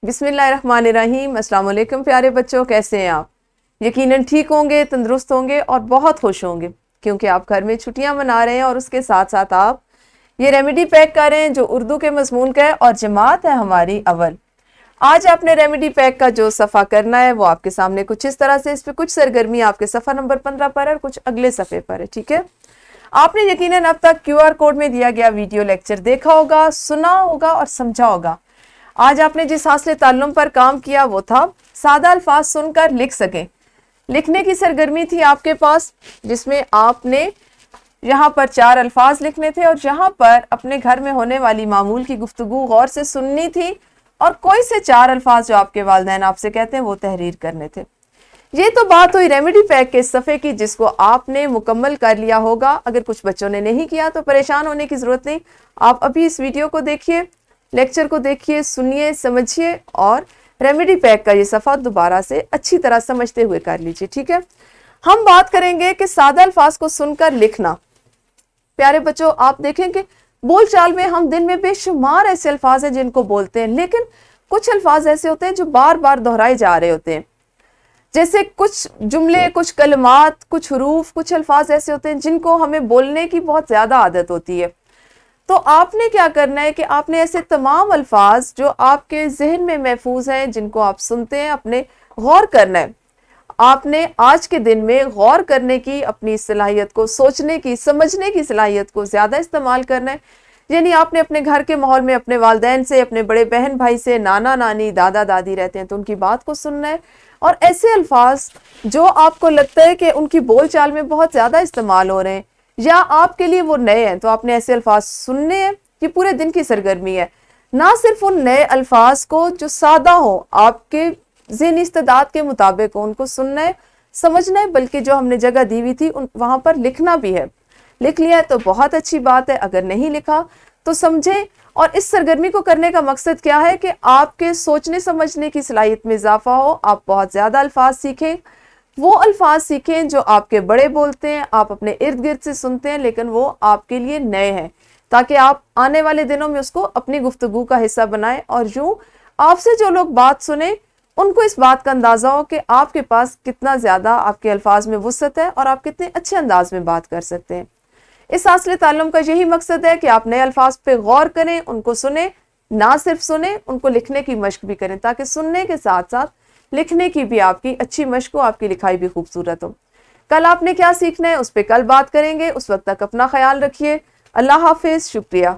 बिस्मिल्लाहिर्रहमानिर्रहीम। अस्सलाम वालेकुम प्यारे बच्चों, कैसे हैं आप? यकीनन ठीक होंगे, तंदुरुस्त होंगे और बहुत खुश होंगे क्योंकि आप घर में छुट्टियां मना रहे हैं और उसके साथ साथ आप ये रेमेडी पैक कर रहे हैं जो उर्दू के मजमून का है और जमात है हमारी अव्वल। आज आपने रेमेडी पैक का जो सफ़ा करना है वो आपके सामने कुछ इस तरह से, इस पर कुछ सरगर्मी आपके सफ़ा नंबर 15 पर है और कुछ अगले सफ़े पर है। ठीक है, आपने यकीनन अब तक QR कोड में दिया गया वीडियो लेक्चर देखा होगा, सुना होगा और समझा होगा। आज आपने जिस हासिल ताल्लुम पर काम किया वो था सादा अल्फाज सुनकर लिख सकें। लिखने की सरगर्मी थी आपके पास, जिसमें आपने यहाँ पर 4 अल्फाज लिखने थे और यहाँ पर अपने घर में होने वाली मामूल की गुफ्तगू गौर से सुननी थी और कोई से 4 अल्फाज जो आपके वालिदैन आपसे कहते हैं वो तहरीर करने थे। ये तो बात हुई रेमेडी पैक के सफ़े की, जिसको आपने मुकम्मल कर लिया होगा। अगर कुछ बच्चों ने नहीं किया तो परेशान होने की ज़रूरत नहीं, आप अभी इस वीडियो को देखिए, लेक्चर को देखिए, सुनिए, समझिए और रेमेडी पैक का ये सफ़ा दोबारा से अच्छी तरह समझते हुए कर लीजिए। ठीक है, हम बात करेंगे कि सादा अल्फाज को सुनकर लिखना। प्यारे बच्चों, आप देखें कि बोलचाल में हम दिन में बेशुमार ऐसे अल्फाज हैं जिनको बोलते हैं, लेकिन कुछ अल्फाज ऐसे होते हैं जो बार बार दोहराए जा रहे होते हैं। जैसे कुछ जुमले, कुछ कलमात, कुछ हुरूफ, कुछ अल्फाज ऐसे होते हैं जिनको हमें बोलने की बहुत ज़्यादा आदत होती है। तो आपने क्या करना है कि आपने ऐसे तमाम अल्फाज जो आपके जहन में महफूज हैं, जिनको आप सुनते हैं, अपने गौर करना है। आपने आज के दिन में गौर करने की अपनी सलाहियत को, सोचने की, समझने की सलाहियत को ज़्यादा इस्तेमाल करना है। यानी आपने अपने घर के माहौल में अपने वालिदैन से, अपने बड़े बहन भाई से, नाना नानी, दादा दादी रहते हैं तो उनकी बात को सुनना है और ऐसे अल्फाज जो आपको लगता है कि उनकी बोलचाल में बहुत ज़्यादा इस्तेमाल हो रहे हैं या आपके लिए वो नए हैं, तो आपने ऐसे अल्फाज सुनने हैं। ये पूरे दिन की सरगर्मी है। ना सिर्फ उन नए अल्फाज को जो सादा हो, आपके ज़हनी इस्तेदाद के मुताबिक हो, उनको सुनना है, समझना है, बल्कि जो हमने जगह दी हुई थी वहाँ पर लिखना भी है। लिख लिया है तो बहुत अच्छी बात है, अगर नहीं लिखा तो समझे। और इस सरगर्मी को करने का मकसद क्या है कि आपके सोचने समझने की सलाहियत में इजाफा हो, आप बहुत ज़्यादा अल्फाज सीखें, वो अल्फाज सीखें जो आपके बड़े बोलते हैं, आप अपने इर्द गिर्द से सुनते हैं, लेकिन वो आपके लिए नए हैं, ताकि आप आने वाले दिनों में उसको अपनी गुफ्तगू का हिस्सा बनाएं और यूं आपसे जो लोग बात सुने उनको इस बात का अंदाज़ा हो कि आपके पास कितना ज़्यादा आपके अल्फाज में वुसअत है और आप कितने अच्छे अंदाज में बात कर सकते हैं। इस हासिल ताल्लुम का यही मकसद है कि आप नए अल्फाज पे गौर करें, उनको सुने, ना सिर्फ सुने, उनको लिखने की मश्क भी करें, ताकि सुनने के साथ साथ लिखने की भी आपकी अच्छी मश्क हो, आपकी लिखाई भी खूबसूरत हो। कल आपने क्या सीखना है उस पर कल बात करेंगे। उस वक्त तक अपना ख्याल रखिए। अल्लाह हाफिज़, शुक्रिया।